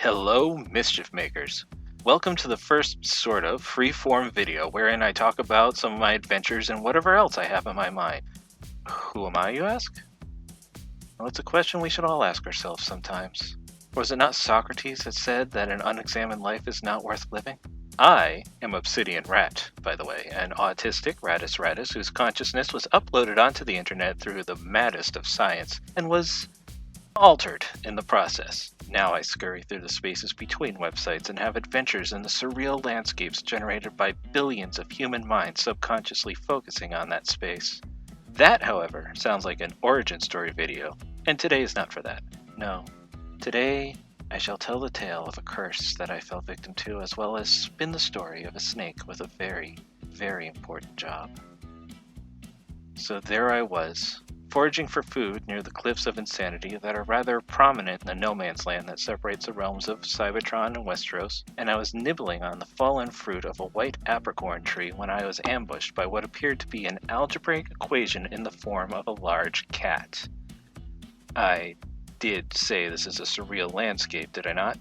Hello, Mischief Makers. Welcome to the first sort of free-form video wherein I talk about some of my adventures and whatever else I have in my mind. Who am I, you ask? Well, it's a question we should all ask ourselves sometimes. Was it not Socrates that said that an unexamined life is not worth living? I am Obsidian Rat, by the way, an autistic Rattus Rattus whose consciousness was uploaded onto the internet through the maddest of science and was altered in the process. Now I scurry through the spaces between websites and have adventures in the surreal landscapes generated by billions of human minds subconsciously focusing on that space. That, however, sounds like an origin story video, and today is not for that. No. Today, I shall tell the tale of a curse that I fell victim to, as well as spin the story of a snake with a very, very important job. So there I was, foraging for food near the cliffs of insanity that are rather prominent in the no man's land that separates the realms of Cybertron and Westeros, and I was nibbling on the fallen fruit of a white apricorn tree when I was ambushed by what appeared to be an algebraic equation in the form of a large cat. I did say this is a surreal landscape, did I not?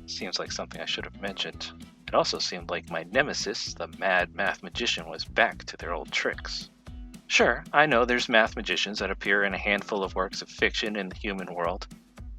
Seems like something I should have mentioned. It also seemed like my nemesis, the mad math magician, was back to their old tricks. Sure, I know there's math magicians that appear in a handful of works of fiction in the human world,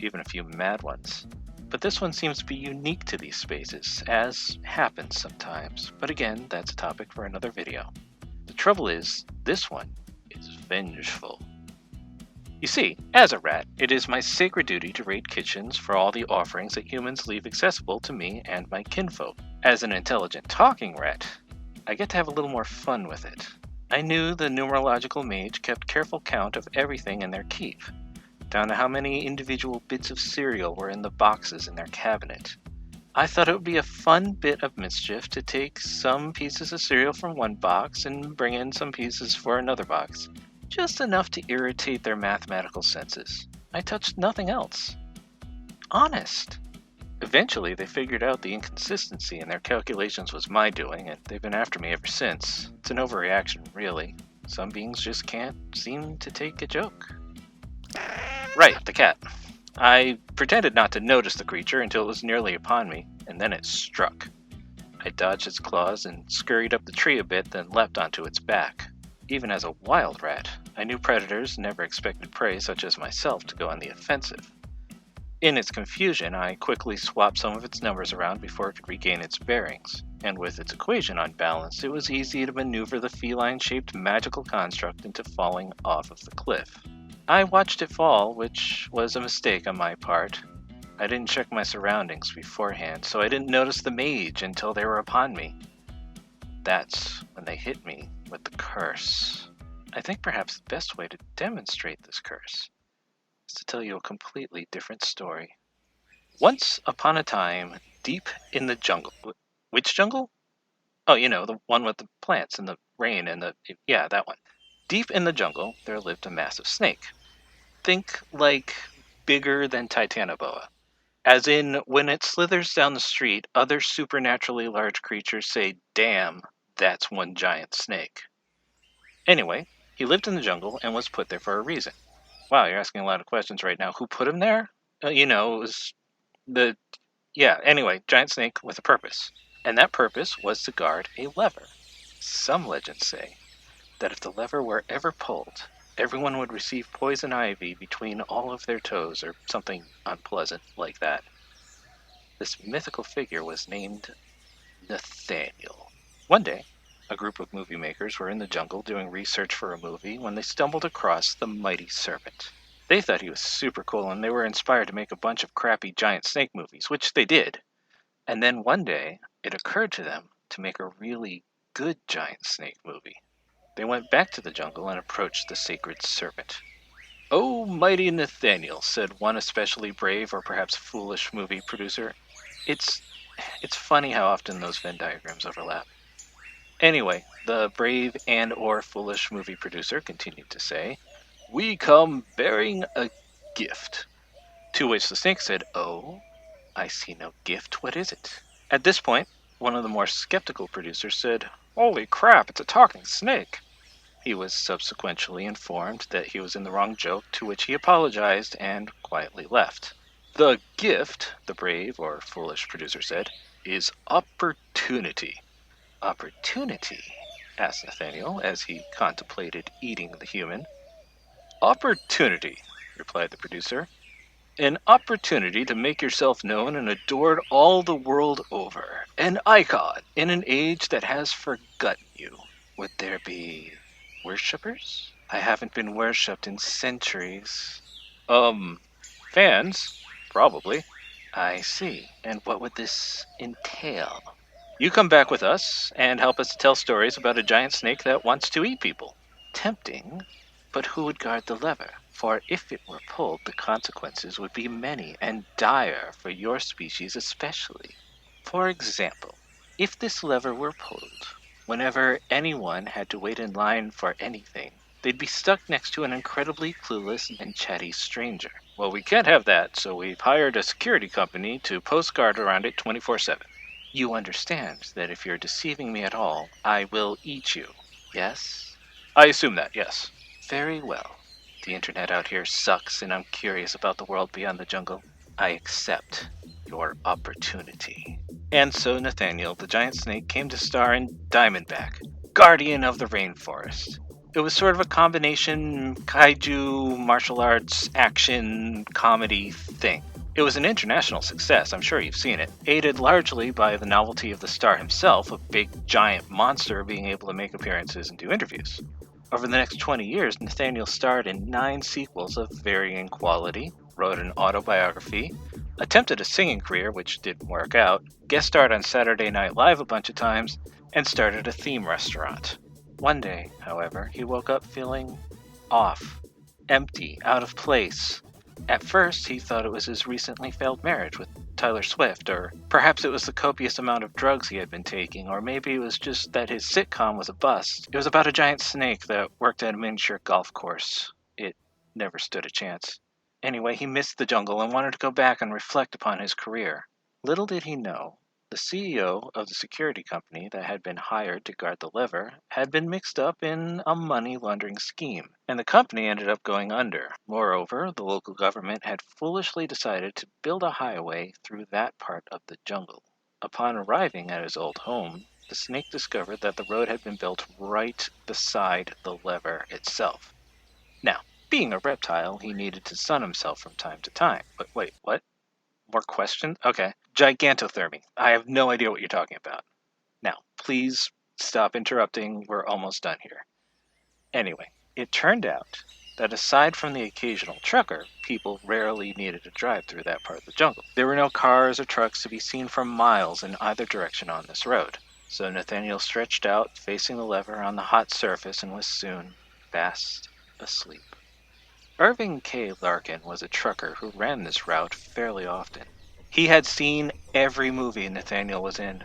even a few mad ones. But this one seems to be unique to these spaces, as happens sometimes. But again, that's a topic for another video. The trouble is, this one is vengeful. You see, as a rat, it is my sacred duty to raid kitchens for all the offerings that humans leave accessible to me and my kinfolk. As an intelligent talking rat, I get to have a little more fun with it. I knew the numerological mage kept careful count of everything in their keep, down to how many individual bits of cereal were in the boxes in their cabinet. I thought it would be a fun bit of mischief to take some pieces of cereal from one box and bring in some pieces for another box, just enough to irritate their mathematical senses. I touched nothing else. Honest. Eventually, they figured out the inconsistency in their calculations was my doing, and they've been after me ever since. It's an overreaction, really. Some beings just can't seem to take a joke. Right, the cat. I pretended not to notice the creature until it was nearly upon me, and then it struck. I dodged its claws and scurried up the tree a bit, then leapt onto its back. Even as a wild rat, I knew predators never expected prey such as myself to go on the offensive. In its confusion, I quickly swapped some of its numbers around before it could regain its bearings, and with its equation unbalanced, it was easy to maneuver the feline-shaped magical construct into falling off of the cliff. I watched it fall, which was a mistake on my part. I didn't check my surroundings beforehand, so I didn't notice the mage until they were upon me. That's when they hit me with the curse. I think perhaps the best way to demonstrate this curse is to tell you a completely different story. Once upon a time, deep in the jungle. Which jungle? Oh, the one with the plants and the rain and yeah, that one. Deep in the jungle, there lived a massive snake. Think like bigger than Titanoboa. As in, when it slithers down the street, other supernaturally large creatures say, "Damn, that's one giant snake." Anyway, he lived in the jungle and was put there for a reason. Wow, you're asking a lot of questions right now. Who put him there? It was anyway, giant snake with a purpose. And that purpose was to guard a lever. Some legends say that if the lever were ever pulled, everyone would receive poison ivy between all of their toes or something unpleasant like that. This mythical figure was named Nathaniel. One day, a group of movie makers were in the jungle doing research for a movie when they stumbled across the mighty serpent. They thought he was super cool and they were inspired to make a bunch of crappy giant snake movies, which they did. And then one day, it occurred to them to make a really good giant snake movie. They went back to the jungle and approached the sacred serpent. "Oh, mighty Nathaniel," said one especially brave or perhaps foolish movie producer. It's funny how often those Venn diagrams overlap. Anyway, the brave and or foolish movie producer continued to say, "We come bearing a gift." To which the snake said, "Oh, I see no gift. What is it?" At this point, one of the more skeptical producers said, "Holy crap, it's a talking snake." He was subsequently informed that he was in the wrong joke, to which he apologized and quietly left. The gift, the brave or foolish producer said, is opportunity. Opportunity? Asked Nathaniel as he contemplated eating the human. Opportunity, replied the producer. An opportunity to make yourself known and adored all the world over. An icon in an age that has forgotten you. Would there be worshippers? I haven't been worshipped in centuries. Fans? Probably. I see. And what would this entail? You come back with us and help us tell stories about a giant snake that wants to eat people. Tempting, but who would guard the lever? For if it were pulled, the consequences would be many and dire for your species especially. For example, if this lever were pulled, whenever anyone had to wait in line for anything, they'd be stuck next to an incredibly clueless and chatty stranger. Well, we can't have that, so we've hired a security company to post guard around it 24/7. You understand that if you're deceiving me at all, I will eat you, yes? I assume that, yes. Very well. The internet out here sucks, and I'm curious about the world beyond the jungle. I accept your opportunity. And so Nathaniel, the giant snake, came to star in Diamondback, Guardian of the Rainforest. It was sort of a combination kaiju, martial arts, action, comedy thing. It was an international success, I'm sure you've seen it, aided largely by the novelty of the star himself, a big giant monster being able to make appearances and do interviews. Over the next 20 years, Nathaniel starred in 9 sequels of varying quality, wrote an autobiography, attempted a singing career, which didn't work out, guest starred on Saturday Night Live a bunch of times, and started a theme restaurant. One day, however, he woke up feeling off, empty, out of place. At first, he thought it was his recently failed marriage with Tyler Swift, or perhaps it was the copious amount of drugs he had been taking, or maybe it was just that his sitcom was a bust. It was about a giant snake that worked at a miniature golf course. It never stood a chance. Anyway, he missed the jungle and wanted to go back and reflect upon his career. Little did he know, the CEO of the security company that had been hired to guard the lever had been mixed up in a money laundering scheme, and the company ended up going under. Moreover, the local government had foolishly decided to build a highway through that part of the jungle. Upon arriving at his old home, the snake discovered that the road had been built right beside the lever itself. Now, being a reptile, he needed to sun himself from time to time. But wait, what? More questions? Okay. Gigantothermy. I have no idea what you're talking about. Now, please stop interrupting. We're almost done here. Anyway, it turned out that aside from the occasional trucker, people rarely needed to drive through that part of the jungle. There were no cars or trucks to be seen for miles in either direction on this road. So Nathaniel stretched out, facing the lever on the hot surface, and was soon fast asleep. Irving K. Larkin was a trucker who ran this route fairly often. He had seen every movie Nathaniel was in,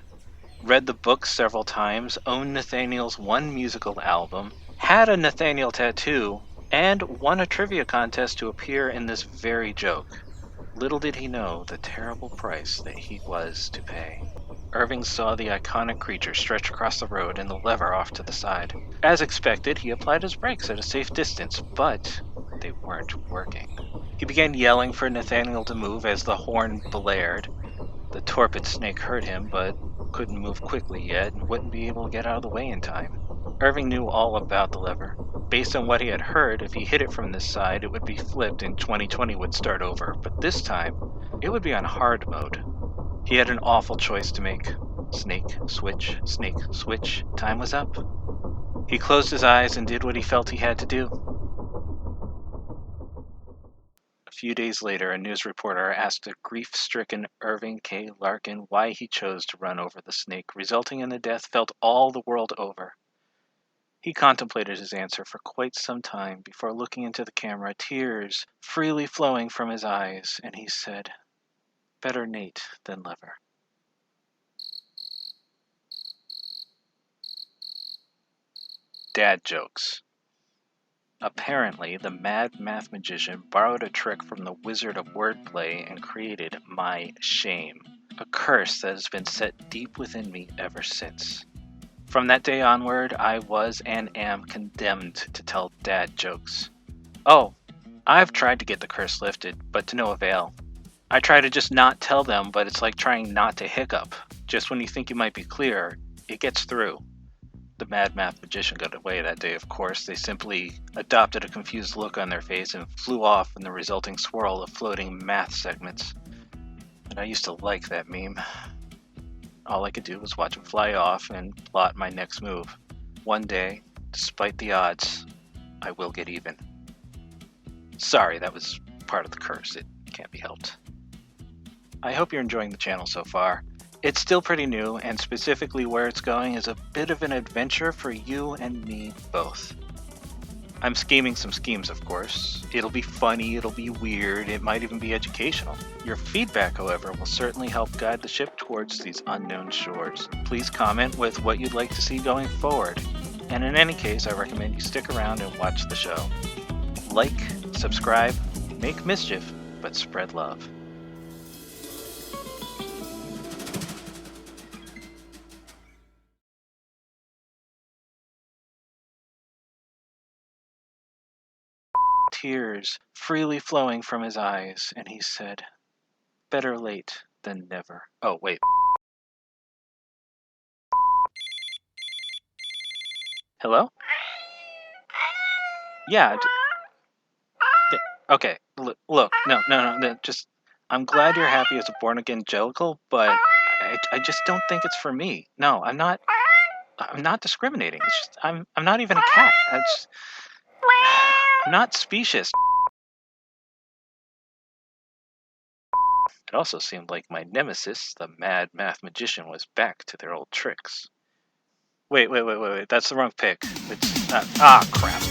read the book several times, owned Nathaniel's one musical album, had a Nathaniel tattoo, and won a trivia contest to appear in this very joke. Little did he know the terrible price that he was to pay. Irving saw the iconic creature stretch across the road and the lever off to the side. As expected, he applied his brakes at a safe distance, but they weren't working. He began yelling for Nathaniel to move as the horn blared. The torpid snake heard him, but couldn't move quickly yet and wouldn't be able to get out of the way in time. Irving knew all about the lever. Based on what he had heard, if he hit it from this side, it would be flipped and 2020 would start over, but this time, it would be on hard mode. He had an awful choice to make. Snake, switch, time was up. He closed his eyes and did what he felt he had to do. A few days later, a news reporter asked a grief-stricken Irving K. Larkin why he chose to run over the snake, resulting in the death felt all the world over. He contemplated his answer for quite some time before looking into the camera, tears freely flowing from his eyes, and he said, "Better Nate than lever." Dad jokes. Apparently, the mad math magician borrowed a trick from the wizard of wordplay and created my shame, a curse that has been set deep within me ever since. From that day onward, I was and am condemned to tell dad jokes. Oh, I've tried to get the curse lifted, but to no avail. I try to just not tell them, but it's like trying not to hiccup. Just when you think you might be clear, it gets through. The mad math magician got away that day, of course. They simply adopted a confused look on their face and flew off in the resulting swirl of floating math segments. And I used to like that meme. All I could do was watch him fly off and plot my next move. One day, despite the odds, I will get even. Sorry, that was part of the curse. It can't be helped. I hope you're enjoying the channel so far. It's still pretty new, and specifically where it's going is a bit of an adventure for you and me both. I'm scheming some schemes, of course. It'll be funny, it'll be weird, it might even be educational. Your feedback, however, will certainly help guide the ship towards these unknown shores. Please comment with what you'd like to see going forward. And in any case, I recommend you stick around and watch the show. Like, subscribe, make mischief, but spread love. Tears freely flowing from his eyes, and he said, "Better late than never." Oh, wait. Hello? Yeah. Okay. Look. No. Just, I'm glad you're happy as a born-again Jellicle, but I just don't think it's for me. No, I'm not discriminating. It's just, I'm not even a cat. I'm not specious. It also seemed like my nemesis, the mad math magician, was back to their old tricks. Wait. That's the wrong pick. It's not. Ah, crap.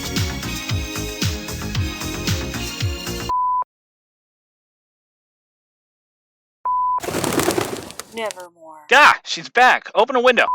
Nevermore. Ah, she's back. Open a window.